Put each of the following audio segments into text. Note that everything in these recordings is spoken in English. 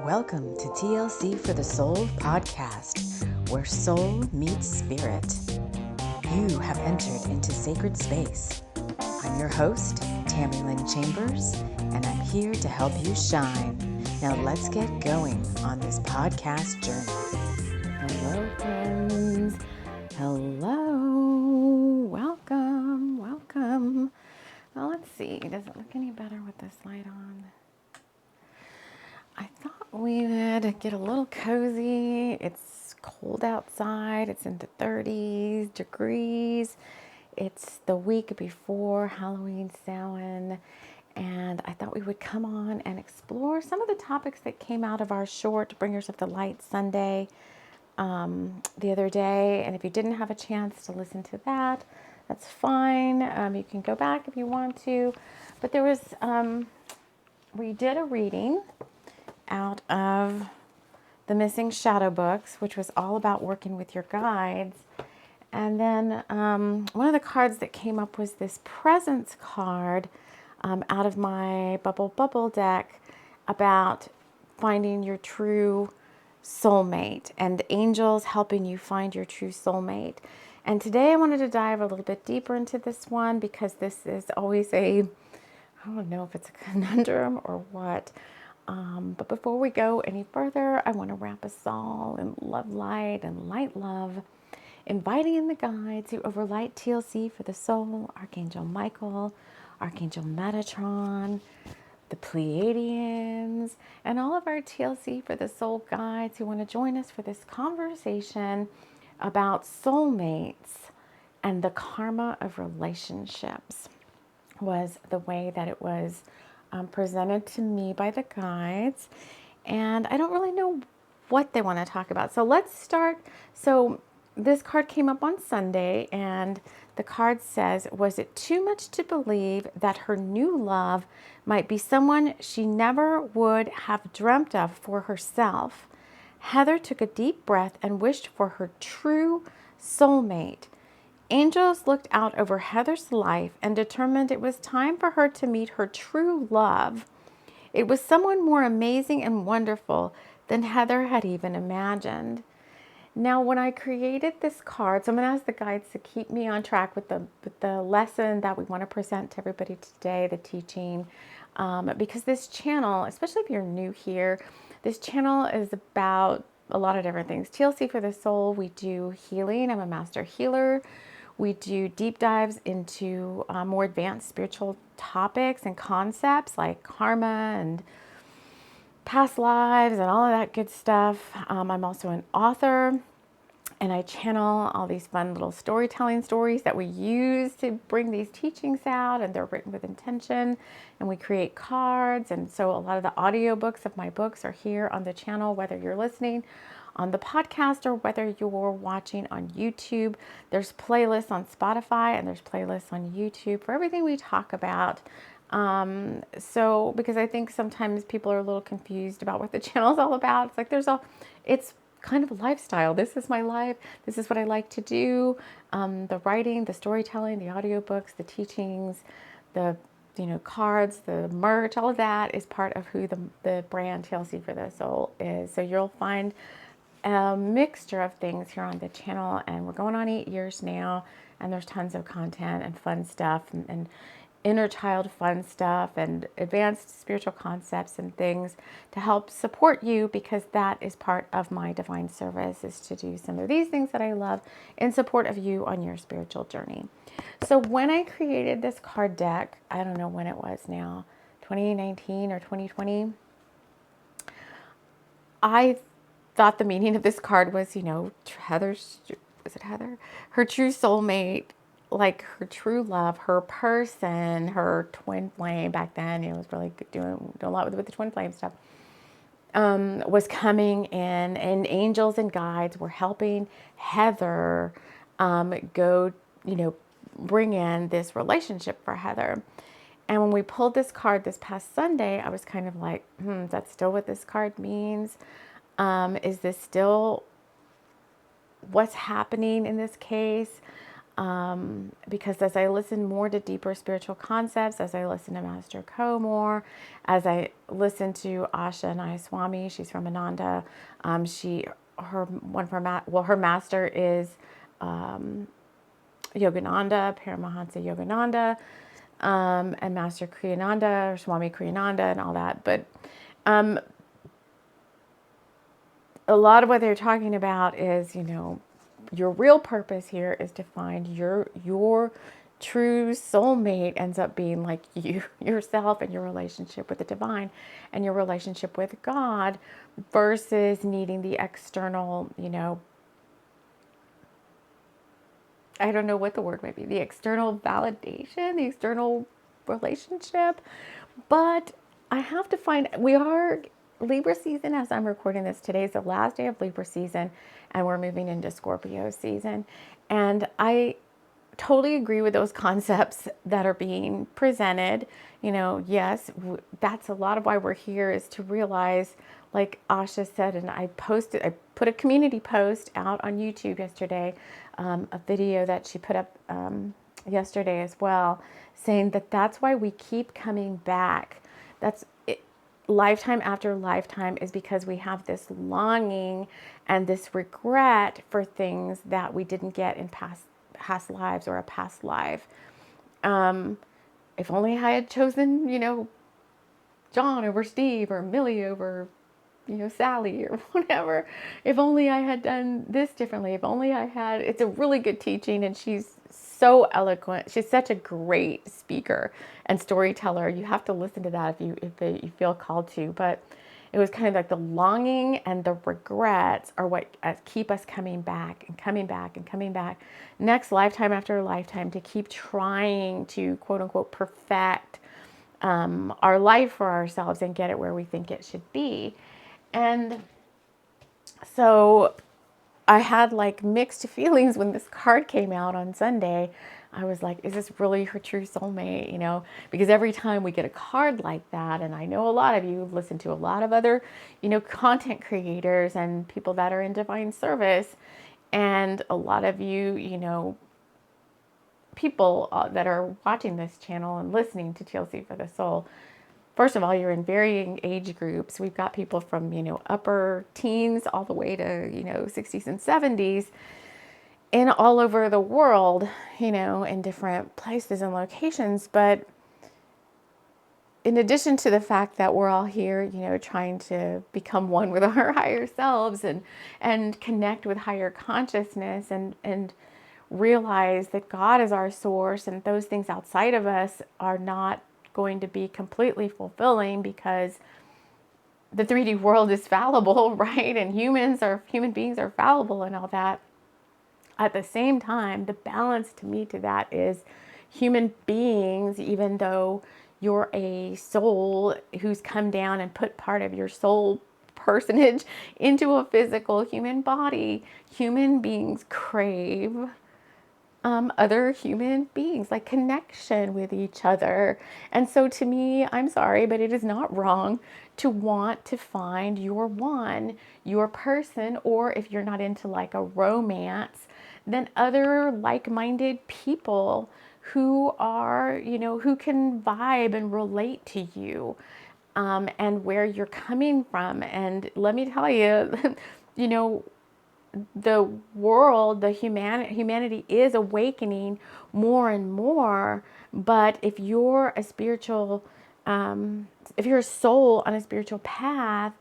Welcome to TLC for the Soul podcast, where soul meets spirit. You have entered into sacred space. I'm your host, TAMI Chambers, and I'm here to help you shine. Now let's get going on this podcast journey. Hello, friends. Hello. Welcome. Well, let's see. Does it look any better with this light on? I thought we would get a little cozy. It's cold outside. It's in the 30s degrees. It's the week before Halloween Samhain. And I thought we would come on and explore some of the topics that came out of our short Bringers of the Light Sunday the other day. And if you didn't have a chance to listen to that, that's fine. You can go back if you want to. But there was, we did a reading out of the Missing Shadow books, which was all about working with your guides. And then one of the cards that came up was this presence card out of my Bubble deck about finding your true soulmate and angels helping you find your true soulmate. And today I wanted to dive a little bit deeper into this one because this is always I don't know if it's a conundrum or what. But before we go any further, I want to wrap us all in love light and light love, inviting in the guides who overlight TLC for the soul, Archangel Michael, Archangel Metatron, the Pleiadians, and all of our TLC for the soul guides who want to join us for this conversation about soulmates and the karma of relationships was the way that it was presented to me by the guides, and I don't really know what they want to talk about. So let's start. So this card came up on Sunday, and the card says, was it too much to believe that her new love might be someone she never would have dreamt of for herself? Heather took a deep breath and wished for her true soulmate. Angels looked out over Heather's life and determined it was time for her to meet her true love. It was someone more amazing and wonderful than Heather had even imagined. Now, when I created this card, so I'm going to ask the guides to keep me on track with the lesson that we want to present to everybody today, the teaching, because this channel, especially if you're new here, this channel is about a lot of different things. TLC for the soul, we do healing. I'm a master healer. We do deep dives into more advanced spiritual topics and concepts like karma and past lives and all of that good stuff. I'm also an author, and I channel all these fun little storytelling stories that we use to bring these teachings out, and they're written with intention, and we create cards. And so a lot of the audiobooks of my books are here on the channel, whether you're listening on the podcast or whether you're watching on YouTube. There's playlists on Spotify and there's playlists on YouTube for everything we talk about. So because I think sometimes people are a little confused about what the channel is all about. It's like it's kind of a lifestyle. This is my life. This is what I like to do. The writing, the storytelling, the audiobooks, the teachings, the cards, the merch, all of that is part of who the brand TLC for the Soul is. So you'll find a mixture of things here on the channel, and we're going on 8 years now, and there's tons of content and fun stuff and inner child fun stuff and advanced spiritual concepts and things to help support you, because that is part of my divine service, is to do some of these things that I love in support of you on your spiritual journey. So when I created this card deck, I don't know when it was now, 2019 or 2020, I thought the meaning of this card was, Heather? Her true soulmate, like her true love, her person, her twin flame. Back then, it was really doing a lot with the twin flame stuff. Was coming in, and angels and guides were helping Heather go, bring in this relationship for Heather. And when we pulled this card this past Sunday, I was kind of like, is that still what this card means? Is this still what's happening in this case? Because as I listen more to deeper spiritual concepts, as I listen to Master Ko more, as I listen to Asha Nayaswami, she's from Ananda. Her master is Yogananda, Paramahansa Yogananda, and Master Kriyananda or Swami Kriyananda and all that. But a lot of what they're talking about is, your real purpose here is to find your true soulmate ends up being like you yourself and your relationship with the divine and your relationship with God versus needing the external, I don't know what the word might be, the external validation, the external relationship. But I have to find, we are Libra season as I'm recording this. Today is the last day of Libra season and we're moving into Scorpio season. And I totally agree with those concepts that are being presented. Yes, that's a lot of why we're here, is to realize, like Asha said, and I put a community post out on YouTube yesterday, a video that she put up yesterday as well, saying that that's why we keep coming back. That's it, lifetime after lifetime, is because we have this longing and this regret for things that we didn't get in past lives or a past life. If only I had chosen, John over Steve or Millie over, Sally or whatever. If only I had done this differently. If only I had, it's a really good teaching and she's so eloquent. She's such a great speaker and storyteller. You have to listen to that if you feel called to. But it was kind of like the longing and the regrets are what keep us coming back and coming back and coming back next lifetime after lifetime to keep trying to quote unquote perfect our life for ourselves and get it where we think it should be. And so I had like mixed feelings when this card came out on Sunday. I was like, is this really her true soulmate? Because every time we get a card like that, and I know a lot of you listen to a lot of other, content creators and people that are in divine service, and a lot of you, people that are watching this channel and listening to TLC for the Soul. First of all, you're in varying age groups. We've got people from, upper teens all the way to, 60s and 70s in all over the world, in different places and locations. But in addition to the fact that we're all here, trying to become one with our higher selves and connect with higher consciousness and realize that God is our source and those things outside of us are not going to be completely fulfilling because the 3D world is fallible, right? And human beings are fallible and all that. At the same time, the balance to me to that is human beings, even though you're a soul who's come down and put part of your soul personage into a physical human body, human beings crave other human beings, like connection with each other. And so to me, I'm sorry, but it is not wrong to want to find your one, your person, or if you're not into like a romance, then other like-minded people who are, who can vibe and relate to you. And where you're coming from. And let me tell you, the world, humanity is awakening more and more. But if you're a spiritual, if you're a soul on a spiritual path,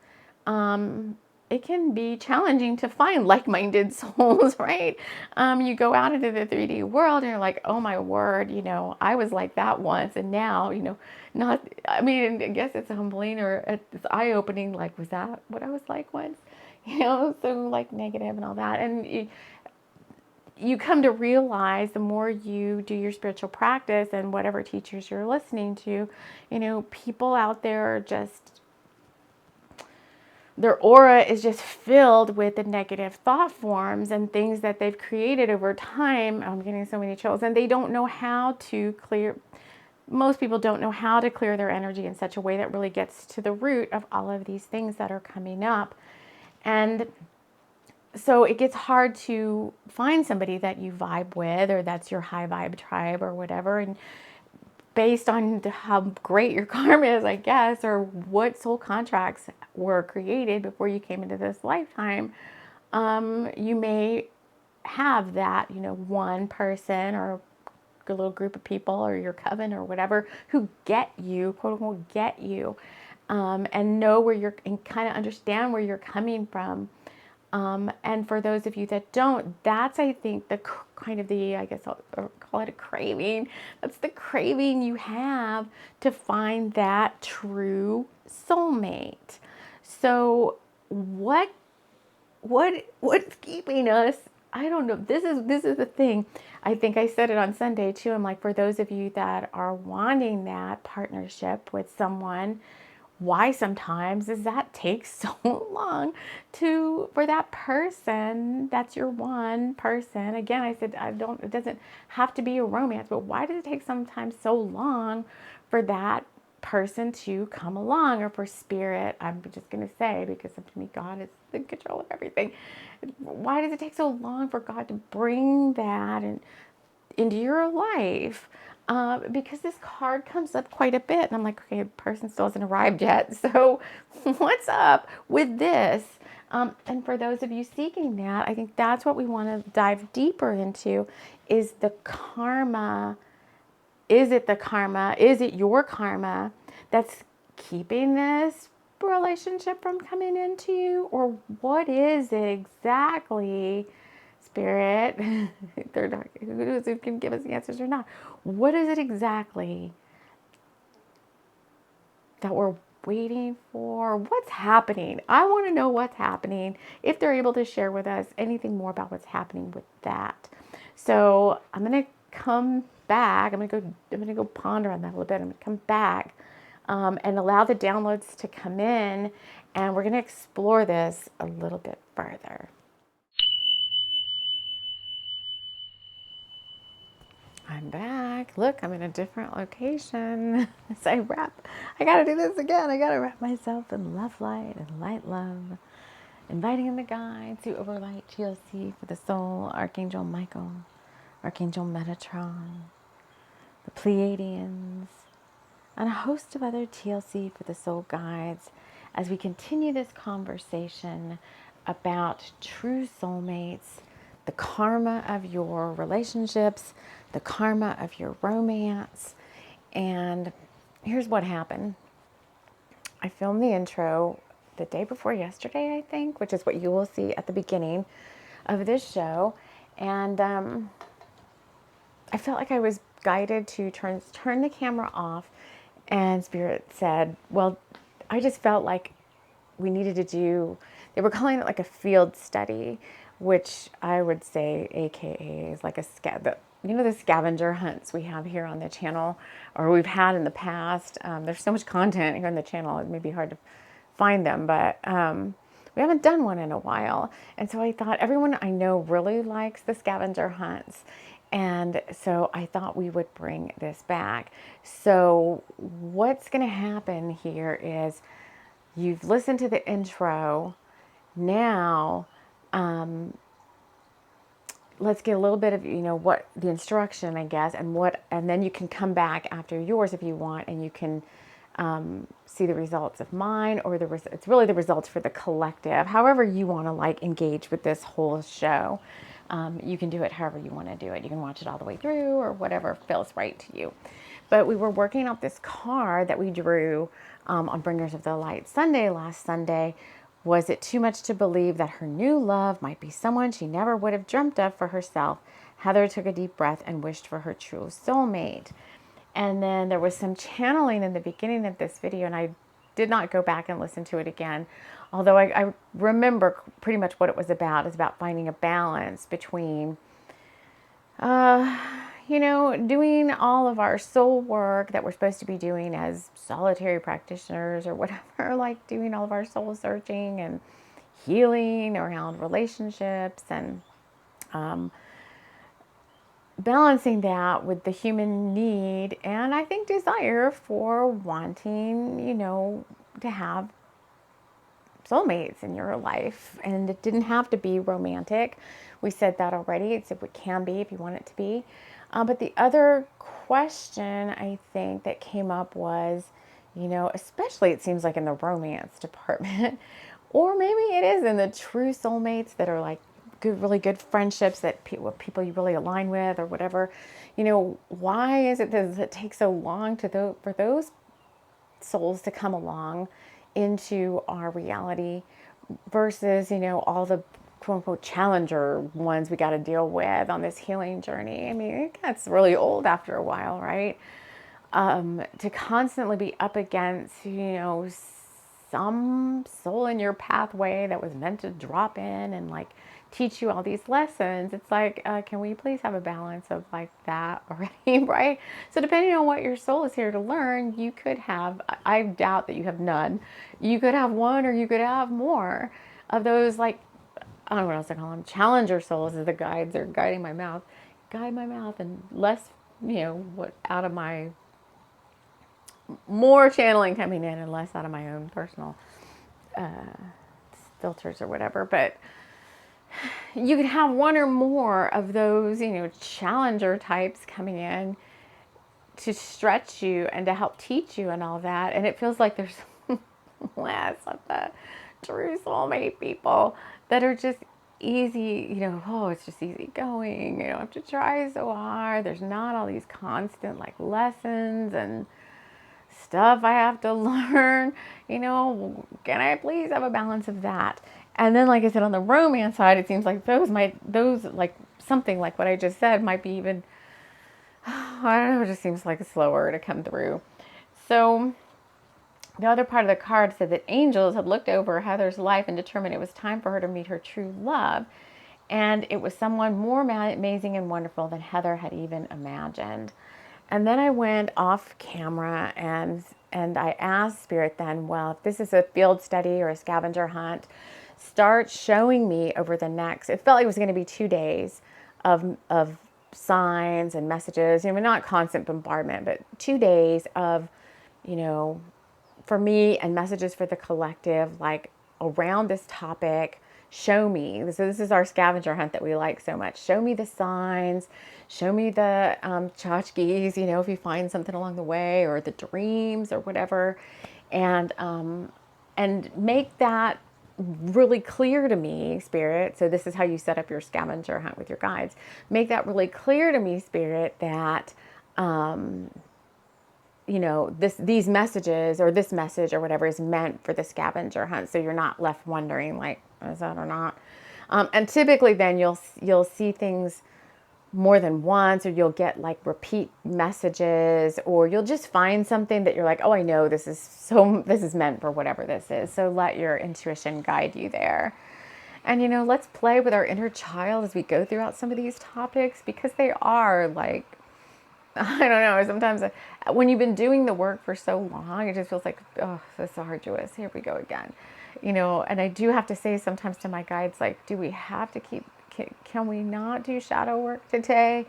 it can be challenging to find like-minded souls, right? You go out into the 3D world and you're like, oh my word, I was like that once, and now, not. I mean, I guess it's humbling or it's eye-opening. Like, was that what I was like once? So like negative and all that. And you come to realize the more you do your spiritual practice and whatever teachers you're listening to, people out there are just, their aura is just filled with the negative thought forms and things that they've created over time. I'm getting so many chills, and they don't know how to clear. Most people don't know how to clear their energy in such a way that really gets to the root of all of these things that are coming up. And so it gets hard to find somebody that you vibe with, or that's your high vibe tribe or whatever. And based on how great your karma is, I guess, or what soul contracts were created before you came into this lifetime, you may have that, one person or a little group of people or your coven or whatever who get you, quote unquote, get you, and know where you're, and kind of understand where you're coming from. And for those of you that don't, that's, I think, the kind of the, I guess I'll call it a craving. That's the craving you have to find that true soulmate. So what's keeping us? I don't know. This is the thing. I think I said it on Sunday too. I'm like, for those of you that are wanting that partnership with someone, why sometimes does that take so long for that person that's your one person? Again, I said, it doesn't have to be a romance, but why does it take sometimes so long for that person to come along, or for spirit? I'm just going to say, because to me God is in control of everything. Why does it take so long for God to bring that into your life? Because this card comes up quite a bit, and I'm like, okay, the person still hasn't arrived yet. So what's up with this? And for those of you seeking that, I think that's what we want to dive deeper into, is the karma. Is it the karma? Is it your karma that's keeping this relationship from coming into you? Or what is it exactly, Spirit? They're not, who can give us the answers or not? What is it exactly that we're waiting for? What's happening? I want to know what's happening. If they're able to share with us anything more about what's happening with that. So I'm going to come back. I'm going to go ponder on that a little bit. I'm going to come back and allow the downloads to come in, and we're going to explore this a little bit further. I'm back. Look, I'm in a different location. As I wrap, I gotta do this again. I gotta wrap myself in love light and light love. Inviting in the guides to overlight TLC for the soul, Archangel Michael, Archangel Metatron, the Pleiadians, and a host of other TLC for the soul guides as we continue this conversation about true soulmates, the karma of your relationships, the karma of your romance. And here's what happened. I filmed the intro the day before yesterday, I think, which is what you will see at the beginning of this show. And I felt like I was guided to turn the camera off, and Spirit said, well, I just felt like we needed to do, they were calling it like a field study, which I would say AKA is like the scavenger hunts we have here on the channel, or we've had in the past. There's so much content here on the channel, it may be hard to find them, but we haven't done one in a while. And so I thought everyone I know really likes the scavenger hunts. And so I thought we would bring this back. So what's going to happen here is, you've listened to the intro. Now, let's get a little bit of, what the instruction, I guess, and then you can come back after yours if you want, and you can see the results of mine, or it's really the results for the collective. However you want to engage with this whole show, you can do it however you want to do it. You can watch it all the way through, or whatever feels right to you. But we were working out this card that we drew on Bringers of the Light Sunday, last Sunday. Was it too much to believe that her new love might be someone she never would have dreamt of for herself? Heather took a deep breath and wished for her true soulmate. And then there was some channeling in the beginning of this video, and I did not go back and listen to it again. Although I remember pretty much what it was about. It's about finding a balance between doing all of our soul work that we're supposed to be doing as solitary practitioners or whatever, like doing all of our soul searching and healing around relationships, and balancing that with the human need and I think desire for wanting, to have soulmates in your life. And it didn't have to be romantic. We said that already. It's if it can be, if you want it to be. But the other question I think that came up was, especially it seems like in the romance department, or maybe it is in the true soulmates that are like good, really good friendships that people you really align with or whatever. Why is it does it take so long for those souls to come along into our reality versus, all the quote unquote challenger ones we got to deal with on this healing journey? I mean, it gets really old after a while, right? To constantly be up against, some soul in your pathway that was meant to drop in and like teach you all these lessons. It's like, can we please have a balance of like that already, right? So depending on what your soul is here to learn, you could have, I doubt that you have none. You could have one or you could have more of those, like, I don't know what else to call them, challenger souls as the guides are guiding my mouth, guide my mouth, and less, what out of my, more channeling coming in and less out of my own personal filters or whatever. But you could have one or more of those, challenger types coming in to stretch you and to help teach you and all that. And it feels like there's less of the true soulmate people that are just easy, oh, it's just easy going. You don't have to try so hard. There's not all these constant like lessons and stuff I have to learn. Can I please have a balance of that? And then, like I said, on the romance side, it seems like those like something like what I just said might be even, I don't know, it just seems like slower to come through. So the other part of the card said that angels had looked over Heather's life and determined it was time for her to meet her true love. And it was someone more amazing and wonderful than Heather had even imagined. And then I went off camera and I asked Spirit then, well, if this is a field study or a scavenger hunt, start showing me over the next, it felt like it was going to be 2 days of signs and messages, not constant bombardment, but 2 days of, for me and messages for the collective, like around this topic. Show me. So this is our scavenger hunt that we like so much. Show me the signs. Show me the tchotchkes, if you find something along the way, or the dreams or whatever, and make that really clear to me, Spirit. So this is how you set up your scavenger hunt with your guides. Make that really clear to me, Spirit, that these messages or this message or whatever is meant for the scavenger hunt. So you're not left wondering like, is that or not? And typically then you'll see things more than once, or you'll get like repeat messages, or you'll just find something that you're like, oh, I know this is meant for whatever this is. So let your intuition guide you there. And, let's play with our inner child as we go throughout some of these topics, because they are like, I don't know, sometimes when you've been doing the work for so long, it just feels like, oh, this is arduous. Here we go again. And I do have to say sometimes to my guides, like, do we have to can we not do shadow work today?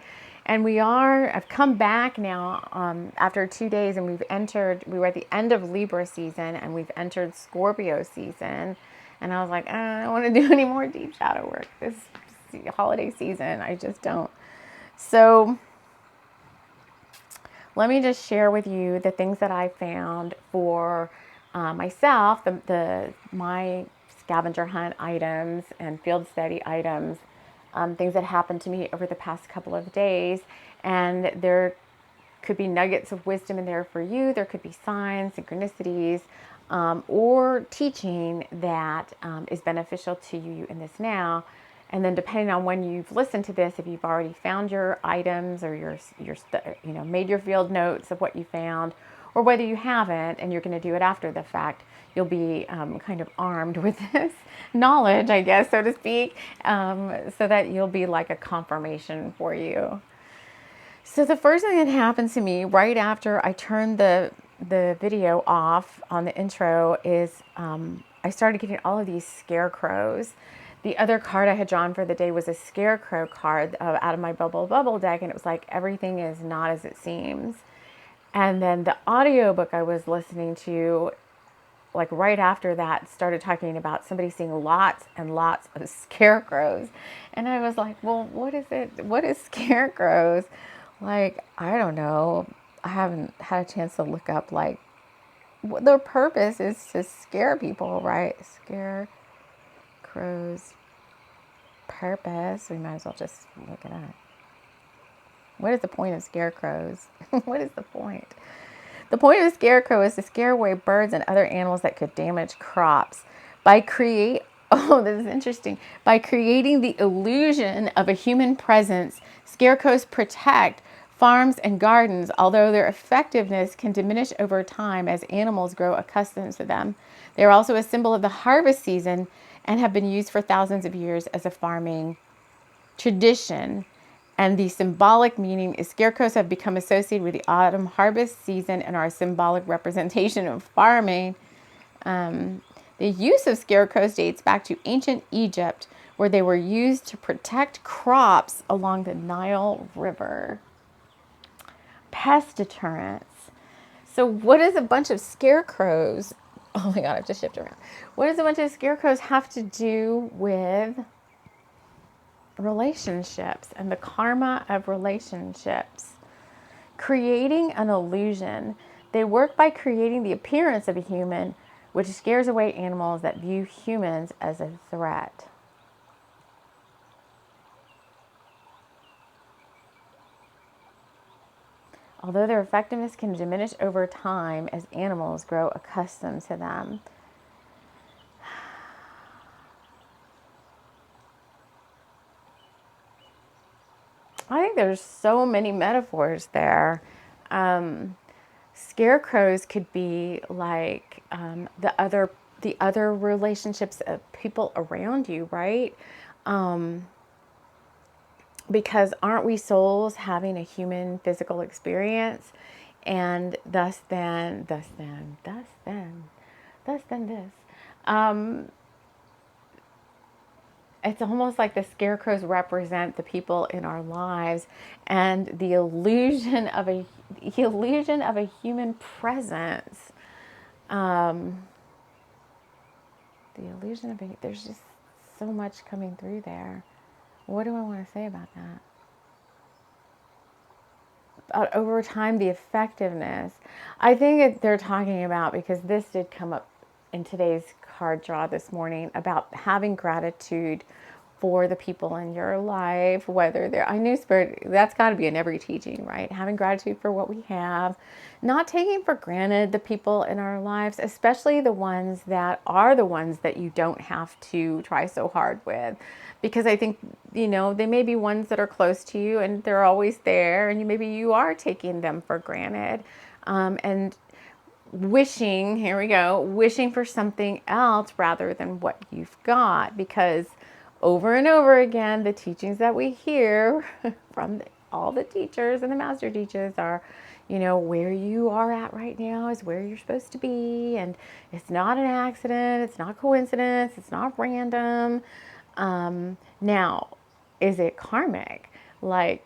And I've come back now after 2 days, and we were at the end of Libra season and we've entered Scorpio season. And I was like, I don't want to do any more deep shadow work this holiday season. I just don't. So let me just share with you the things that I found for myself, my scavenger hunt items and field study items, things that happened to me over the past couple of days. And there could be nuggets of wisdom in there for you. There could be signs, synchronicities, or teaching that is beneficial to you in this now. And then depending on when you've listened to this, if you've already found your items or your made your field notes of what you found, or whether you haven't and you're going to do it after the fact, you'll be kind of armed with this knowledge, I guess, so to speak, so that you'll be like a confirmation for you. So the first thing that happened to me right after I turned the video off on the intro is I started getting all of these scarecrows. The other card I had drawn for the day was a scarecrow card out of my bubble deck, and it was like, everything is not as it seems. And then the audiobook I was listening to like right after that, started talking about somebody seeing lots and lots of scarecrows. And I was like, well, what is it? What is scarecrows? Like, I don't know. I haven't had a chance to look up, like, their purpose is to scare people, right? Scarecrows purpose. We might as well just look it up. What is the point of scarecrows? What is the point? The point of a scarecrow is to scare away birds and other animals that could damage crops. Oh, this is interesting. By creating the illusion of a human presence, scarecrows protect farms and gardens, although their effectiveness can diminish over time as animals grow accustomed to them. They are also a symbol of the harvest season and have been used for thousands of years as a farming tradition. And the symbolic meaning is scarecrows have become associated with the autumn harvest season and are a symbolic representation of farming. The use of scarecrows dates back to ancient Egypt, where they were used to protect crops along the Nile River. Pest deterrence. So what does a bunch of scarecrows, oh my God, I have to shift around. What does a bunch of scarecrows have to do with relationships and the karma of relationships? Creating an illusion. They work by creating the appearance of a human, which scares away animals that view humans as a threat. Although their effectiveness can diminish over time as animals grow accustomed to them. I think there's so many metaphors there. Scarecrows could be like the other relationships of people around you, right? Because aren't we souls having a human physical experience, and thus then this. It's almost like the scarecrows represent the people in our lives, and the illusion of a human presence. The illusion of there's just so much coming through there. What do I want to say about that? Over time, the effectiveness. I think they're talking about, because this did come up in today's card draw this morning, about having gratitude for the people in your life, whether they're, I knew Spirit, that's got to be in every teaching, right? Having gratitude for what we have, not taking for granted the people in our lives, especially the ones that are the ones that you don't have to try so hard with. Because I think, they may be ones that are close to you and they're always there, and maybe you are taking them for granted. And wishing for something else rather than what you've got, because over and over again, the teachings that we hear from all the teachers and the master teachers are, where you are at right now is where you're supposed to be. And it's not an accident. It's not coincidence. It's not random. Now, is it karmic? Like,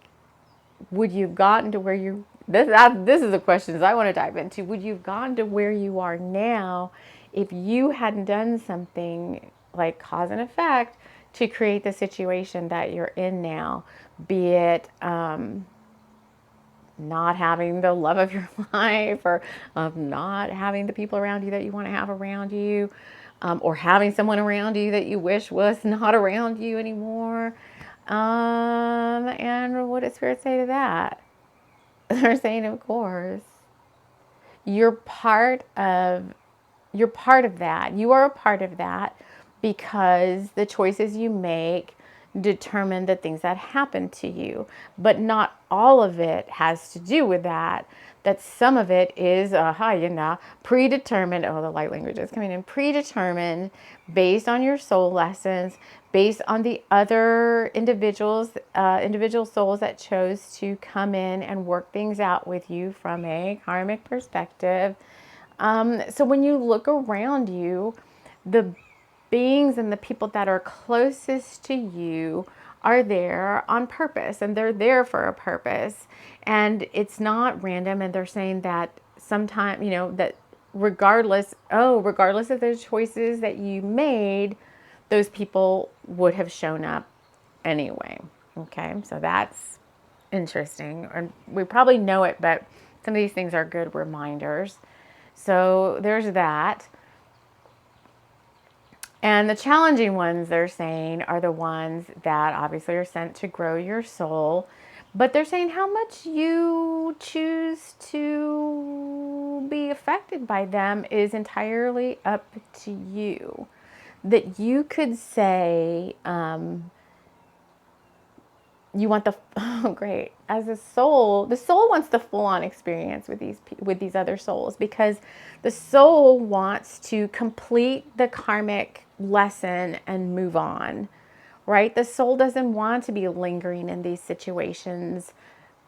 would you have gotten to where you, this is the questions I want to dive into. Would you have gotten to where you are now if you hadn't done something like cause and effect to create the situation that you're in now? Be it not having the love of your life, or not having the people around you that you want to have around you, or having someone around you that you wish was not around you anymore. And what did Spirit say to that? They're saying, of course, you're part of that. You are a part of that, because the choices you make determine the things that happen to you. But not all of it has to do with that. That some of it is predetermined. Oh, the light language is coming in. Predetermined based on your soul lessons, based on the other individual souls that chose to come in and work things out with you from a karmic perspective. So when you look around you, the beings and the people that are closest to you are there on purpose, and they're there for a purpose, and it's not random. And they're saying that sometimes, that regardless of those choices that you made, those people would have shown up anyway. Okay, so that's interesting. And we probably know it, but some of these things are good reminders. So there's that. And the challenging ones, they're saying, are the ones that obviously are sent to grow your soul. But they're saying how much you choose to be affected by them is entirely up to you. That you could say, you want the oh great, as a soul, the soul wants the full-on experience with these other souls, because the soul wants to complete the karmic lesson and move on, right? The soul doesn't want to be lingering in these situations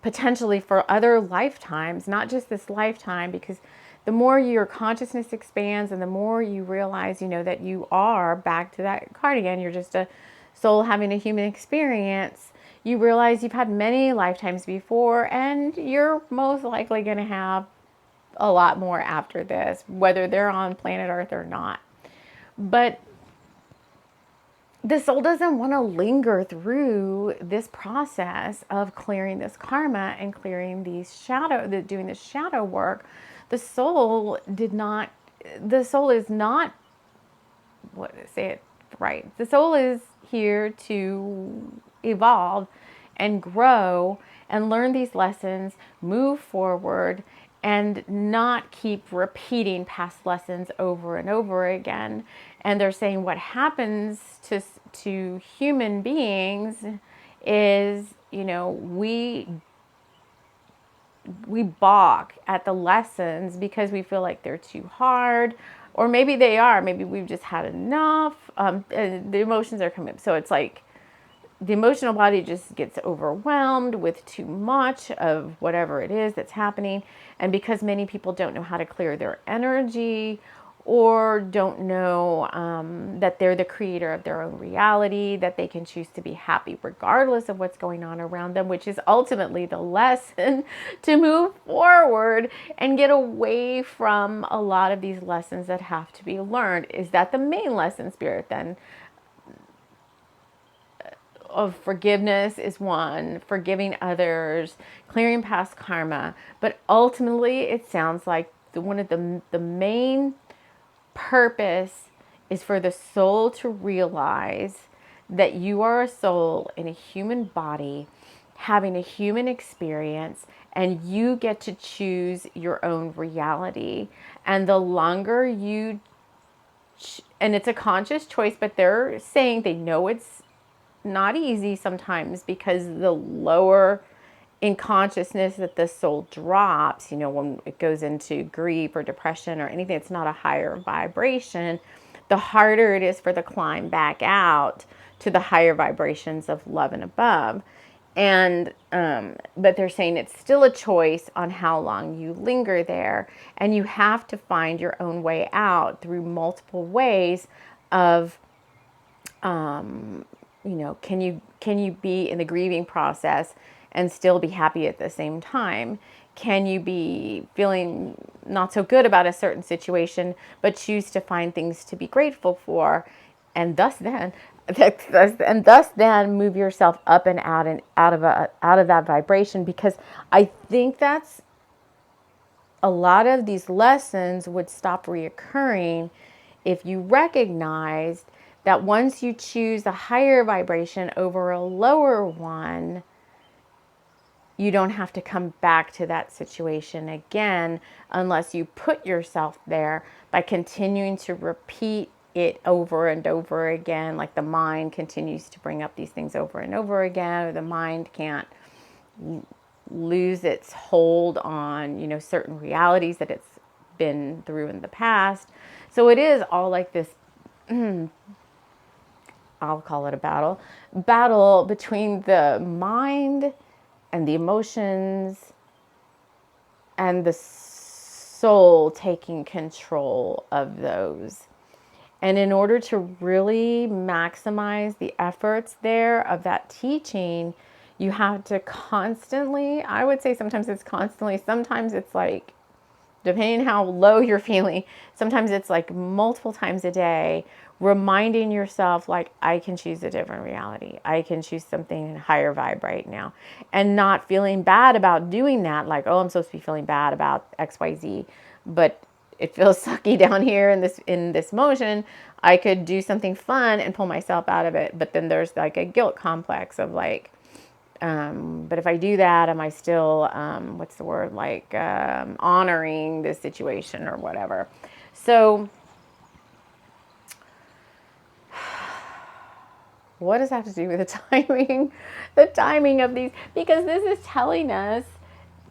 potentially for other lifetimes, not just this lifetime, because the more your consciousness expands and the more you realize, that you are, back to that card again, you're just a soul having a human experience. You realize you've had many lifetimes before, and you're most likely going to have a lot more after this, whether they're on planet Earth or not. But the soul doesn't want to linger through this process of clearing this karma and clearing doing this shadow work. The soul is not, say it right. The soul is here to evolve and grow and learn these lessons, move forward, and not keep repeating past lessons over and over again. And they're saying what happens to human beings is, we balk at the lessons because we feel like they're too hard, or maybe they are. Maybe we've just had enough. The emotions are coming up, so it's like the emotional body just gets overwhelmed with too much of whatever it is that's happening. And because many people don't know how to clear their energy, or don't know that they're the creator of their own reality, that they can choose to be happy regardless of what's going on around them, which is ultimately the lesson to move forward and get away from a lot of these lessons that have to be learned. Is that the main lesson, Spirit, then? Of forgiveness is one, forgiving others, clearing past karma. But ultimately, it sounds like one of the main purpose is for the soul to realize that you are a soul in a human body having a human experience, and you get to choose your own reality. And the longer and it's a conscious choice, but they're saying they know it's not easy sometimes, because the lower in consciousness that the soul drops, when it goes into grief or depression or anything, it's not a higher vibration, the harder it is for the climb back out to the higher vibrations of love and above. And but they're saying it's still a choice on how long you linger there, and you have to find your own way out through multiple ways of can you be in the grieving process and still be happy at the same time? Can you be feeling not so good about a certain situation, but choose to find things to be grateful for, and thus then move yourself up and out of that vibration? Because I think that's a lot of these lessons would stop reoccurring if you recognized that once you choose a higher vibration over a lower one, you don't have to come back to that situation again, unless you put yourself there by continuing to repeat it over and over again. Like the mind continues to bring up these things over and over again, or the mind can't lose its hold on, certain realities that it's been through in the past. So it is all like this, I'll call it a battle between the mind and the emotions and the soul taking control of those. And in order to really maximize the efforts there of that teaching, you have to constantly, I would say sometimes it's constantly, sometimes it's like depending on how low you're feeling, sometimes it's like multiple times a day, reminding yourself, like, I can choose a different reality. I can choose something in higher vibe right now, and not feeling bad about doing that. Like, oh, I'm supposed to be feeling bad about XYZ, but it feels sucky down here in this motion. I could do something fun and pull myself out of it. But then there's like a guilt complex of like, but if I do that, am I still, what's the word, like honoring this situation or whatever? So what does that have to do with the timing? The timing of these, because this is telling us,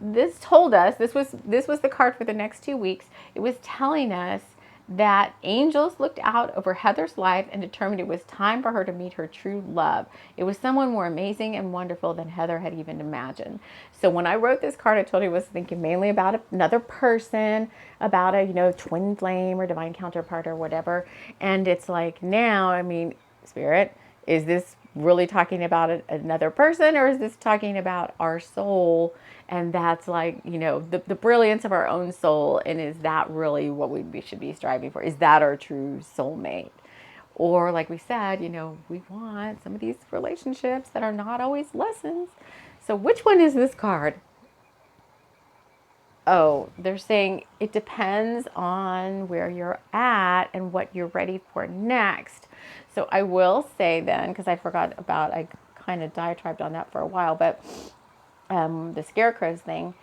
this told us, this was the card for the next 2 weeks. It was telling us that angels looked out over Heather's life and determined it was time for her to meet her true love. It was someone more amazing and wonderful than Heather had even imagined. So when I wrote this card, I told you I was thinking mainly about another person, about a, twin flame or divine counterpart or whatever. And it's like, now, I mean, Spirit, is this really talking about another person, or is this talking about our soul? And that's like, the brilliance of our own soul. And is that really what we should be striving for? Is that our true soulmate? Or like we said, we want some of these relationships that are not always lessons. So which one is this card? Oh, they're saying it depends on where you're at and what you're ready for next. So I will say then, because I kind of diatribed on that for a while, but the scarecrows thing.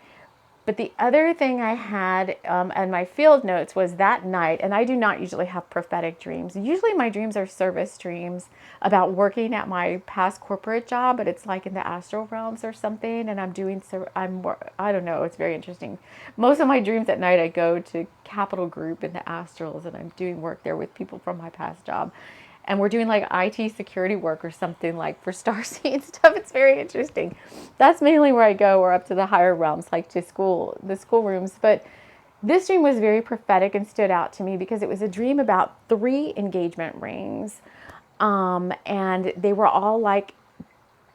But the other thing I had and my field notes was that night, and I do not usually have prophetic dreams. Usually my dreams are service dreams about working at my past corporate job, but it's like in the astral realms or something, and I don't know, it's very interesting. Most of my dreams at night, I go to Capital Group in the astrals, and I'm doing work there with people from my past job. And we're doing like IT security work or something, like for Starseed and stuff. It's very interesting. That's mainly where I go, or up to the higher realms, like to the school rooms. But this dream was very prophetic and stood out to me because it was a dream about 3 engagement rings. And they were all like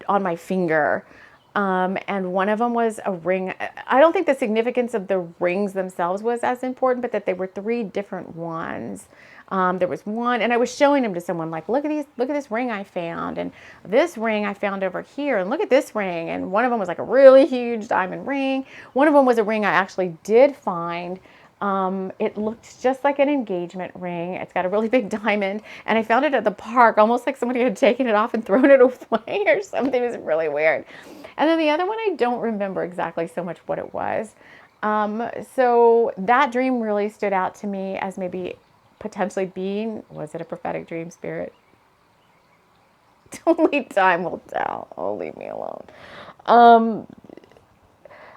on my finger. And one of them was a ring. I don't think the significance of the rings themselves was as important, but that they were 3 different ones. There was one, and I was showing them to someone, like, look at this ring I found, and this ring I found over here, and look at this ring. And one of them was like a really huge diamond ring. One of them was a ring I actually did find. It looked just like an engagement ring. It's got a really big diamond, and I found it at the park, almost like somebody had taken it off and thrown it away or something. It was really weird. And then the other one, I don't remember exactly so much what it was. So that dream really stood out to me as maybe potentially being, was it a prophetic dream, Spirit? Only time will tell. Oh, leave me alone.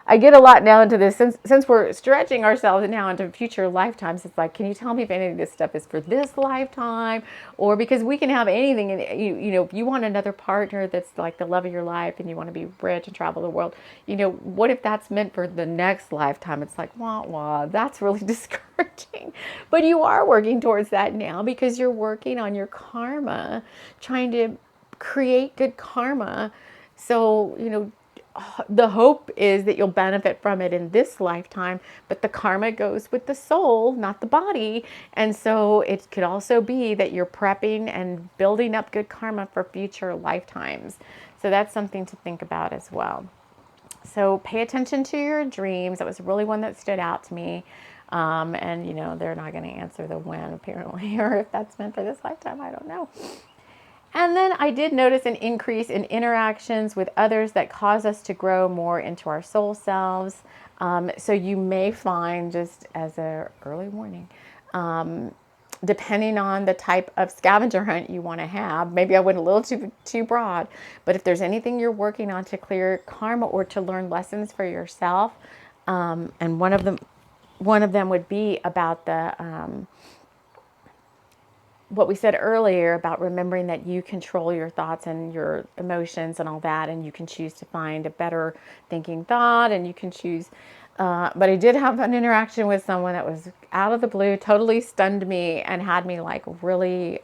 I get a lot now into this, since we're stretching ourselves now into future lifetimes. It's like, can you tell me if any of this stuff is for this lifetime? Or because we can have anything, and if you want another partner that's like the love of your life, and you want to be rich and travel the world, what if that's meant for the next lifetime? It's like, wah wah, that's really discouraging. But you are working towards that now, because you're working on your karma, trying to create good karma. So, the hope is that you'll benefit from it in this lifetime, but the karma goes with the soul, not the body. And so it could also be that you're prepping and building up good karma for future lifetimes. So that's something to think about as well. So pay attention to your dreams. That was really one that stood out to me. And they're not going to answer the when, apparently, or if that's meant for this lifetime, I don't know. And then I did notice an increase in interactions with others that cause us to grow more into our soul selves. So you may find, just as an early warning, depending on the type of scavenger hunt you want to have, maybe I went a little too broad, but if there's anything you're working on to clear karma or to learn lessons for yourself, and one of them would be about the what we said earlier about remembering that you control your thoughts and your emotions and all that, and you can choose to find a better thinking thought, and you can choose. But I did have an interaction with someone that was out of the blue, totally stunned me, and had me like really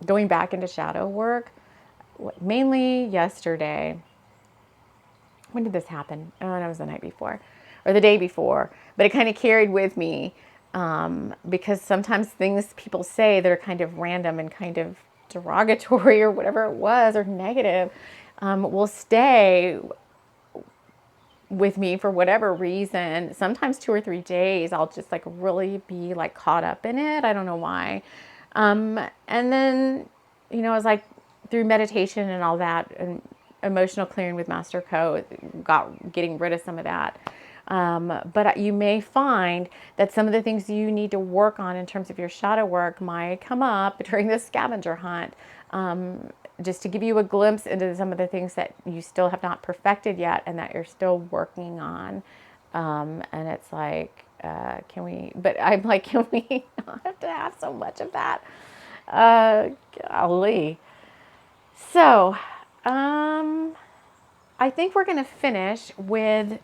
going back into shadow work, mainly yesterday. When did this happen? Oh, that was the night before. or the day before, but it kind of carried with me because sometimes things people say that are kind of random and kind of derogatory or whatever it was or negative will stay with me for whatever reason. Sometimes 2 or 3 days I'll just like really be like caught up in it. I don't know why. And then, I was like through meditation and all that and emotional clearing with Master Co, getting rid of some of that. But you may find that some of the things you need to work on in terms of your shadow work might come up during this scavenger hunt. Just to give you a glimpse into some of the things that you still have not perfected yet and that you're still working on. And it's like, can we, but I'm like, can we not have to have so much of that? Golly. So, I think we're going to finish with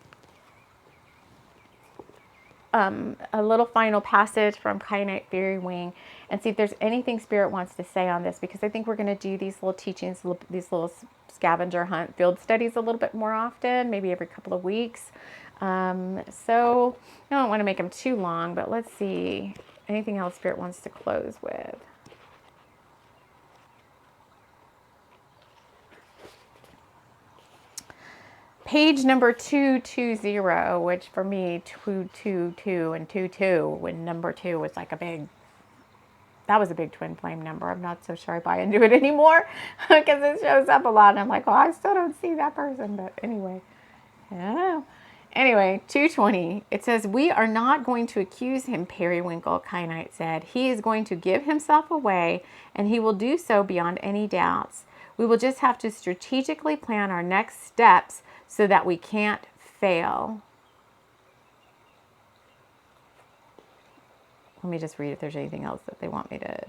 a little final passage from Kyanite Fairy Wing and see if there's anything Spirit wants to say on this, because I think we're going to do these little teachings, these little scavenger hunt field studies a little bit more often, maybe every couple of weeks. So I don't want to make them too long, but let's see. Anything else Spirit wants to close with? Page number 220, which for me, 222 and 22, when number 2 was like that was a big twin flame number. I'm not so sure I buy into it anymore because it shows up a lot. And I'm like, well, I still don't see that person. But anyway, I don't know. Anyway, 220, it says, we are not going to accuse him, Periwinkle, Kyanite said. He is going to give himself away, and he will do so beyond any doubts. We will just have to strategically plan our next steps so that we can't fail. Let me just read if there's anything else that they want me to.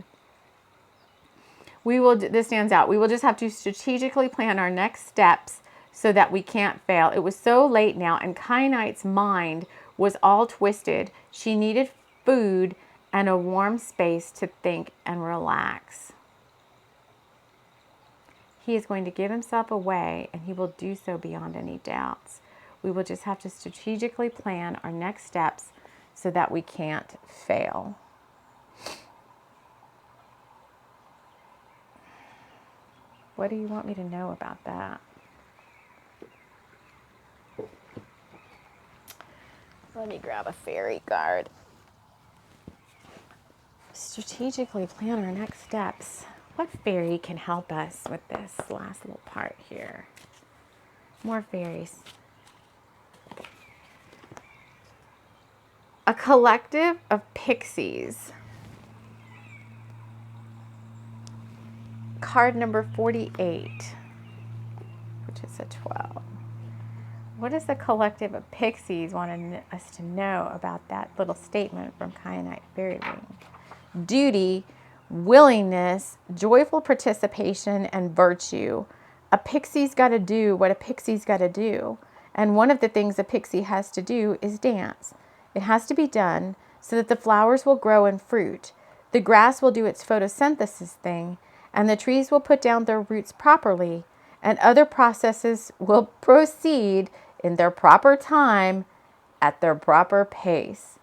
This stands out. We will just have to strategically plan our next steps so that we can't fail. It was so late now, and Kyanite's mind was all twisted. She needed food and a warm space to think and relax. He is going to give himself away, and he will do so beyond any doubts. We will just have to strategically plan our next steps so that we can't fail. What do you want me to know about that? Let me grab a fairy card. Strategically plan our next steps. What fairy can help us with this last little part here? More fairies. A collective of pixies. Card number 48, which is a 12. What does the collective of pixies want us to know about that little statement from Kyanite Fairy Wing? Duty, willingness, joyful participation, and virtue. A pixie's got to do what a pixie's got to do. And one of the things a pixie has to do is dance. It has to be done so that the flowers will grow and fruit. The grass will do its photosynthesis thing, and the trees will put down their roots properly, and other processes will proceed in their proper time at their proper pace.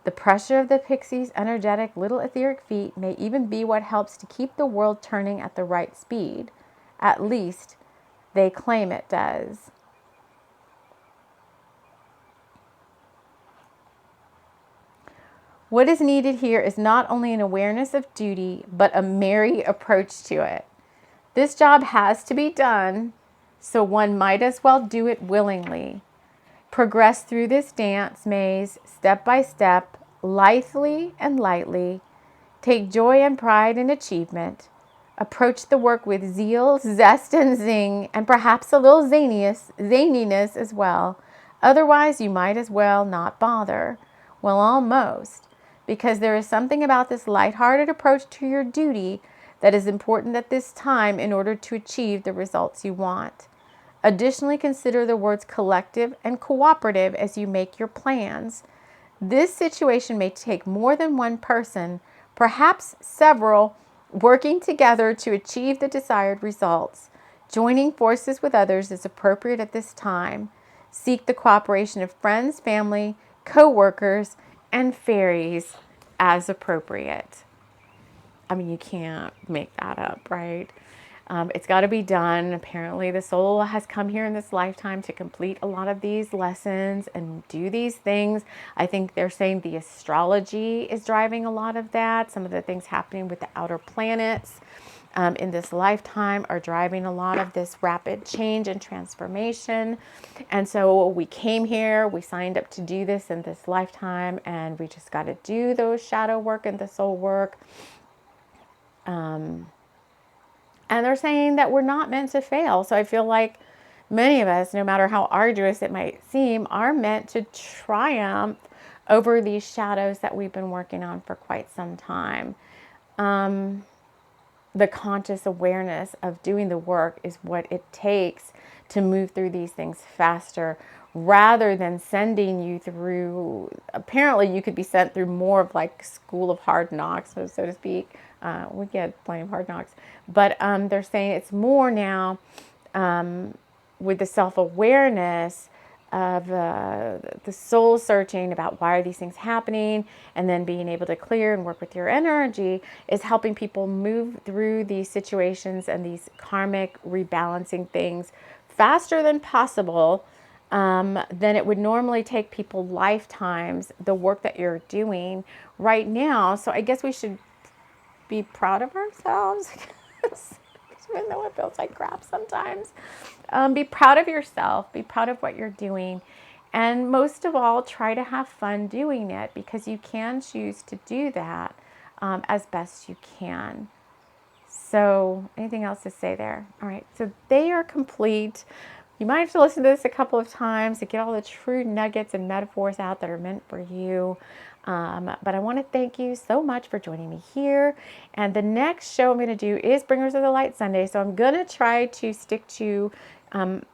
The pressure of the pixie's energetic little etheric feet may even be what helps to keep the world turning at the right speed. At least, they claim it does. What is needed here is not only an awareness of duty, but a merry approach to it. This job has to be done, so one might as well do it willingly. Progress through this dance maze step by step, lithely and lightly. Take joy and pride in achievement. Approach the work with zeal, zest, and zing, and perhaps a little zaniness as well. Otherwise, you might as well not bother. Well, almost. Because there is something about this lighthearted approach to your duty that is important at this time in order to achieve the results you want. Additionally, consider the words collective and cooperative as you make your plans. This situation may take more than one person, perhaps several, working together to achieve the desired results. Joining forces with others is appropriate at this time. Seek the cooperation of friends, family, co-workers, and fairies as appropriate. I mean, you can't make that up, right? It's got to be done. Apparently, the soul has come here in this lifetime to complete a lot of these lessons and do these things. I think they're saying the astrology is driving a lot of that. Some of the things happening with the outer planets in this lifetime are driving a lot of this rapid change and transformation. And so we came here, we signed up to do this in this lifetime, and we just got to do those shadow work and the soul work. And they're saying that we're not meant to fail. So I feel like many of us, no matter how arduous it might seem, are meant to triumph over these shadows that we've been working on for quite some time. The conscious awareness of doing the work is what it takes to move through these things faster, rather than sending you through. Apparently you could be sent through more of like school of hard knocks, so to speak. We get plenty of hard knocks, but they're saying it's more now with the self-awareness of the soul searching about why are these things happening, and then being able to clear and work with your energy is helping people move through these situations and these karmic rebalancing things faster than possible, than it would normally take people lifetimes, the work that you're doing right now. So I guess we should be proud of ourselves, even though it feels like crap sometimes. Be proud of yourself, be proud of what you're doing, and most of all, try to have fun doing it, because you can choose to do that as best you can. So anything else to say there? All right, so they are complete. You might have to listen to this a couple of times to get all the true nuggets and metaphors out that are meant for you. But I want to thank you so much for joining me here. And the next show I'm going to do is Bringers of the Light Sunday. So I'm going to try to stick to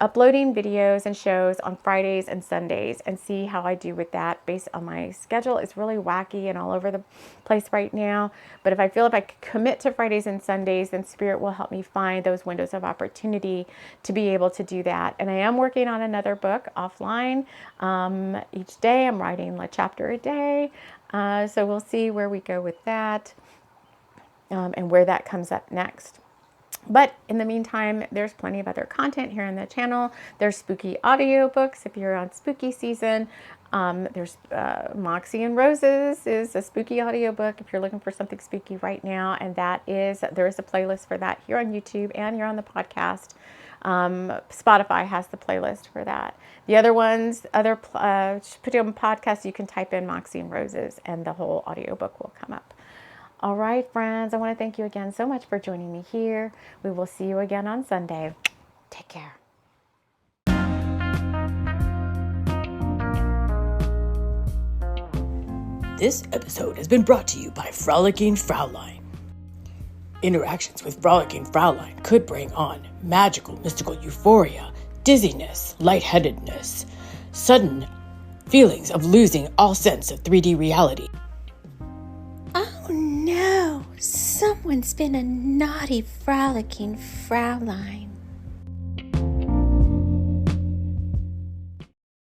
uploading videos and shows on Fridays and Sundays and see how I do with that based on my schedule. It's really wacky and all over the place right now. But if I feel if I commit to Fridays and Sundays, then Spirit will help me find those windows of opportunity to be able to do that. And I am working on another book offline. Each day I'm writing a chapter a day. So we'll see where we go with that and where that comes up next. But in the meantime, there's plenty of other content here on the channel. There's spooky audiobooks if you're on spooky season. There's Moxie and Roses is a spooky audiobook if you're looking for something spooky right now. And there is a playlist for that here on YouTube and here on the podcast. Spotify has the playlist for that. The other ones, put on podcasts, you can type in Moxie and Roses and the whole audiobook will come up. All right, friends, I want to thank you again so much for joining me here. We will see you again on Sunday. Take care. This episode has been brought to you by Frolicking Fraulein. Interactions with Frolicking Fraulein could bring on magical, mystical euphoria, dizziness, lightheadedness, sudden feelings of losing all sense of 3D reality. Oh no, someone's been a naughty Frolicking Fraulein.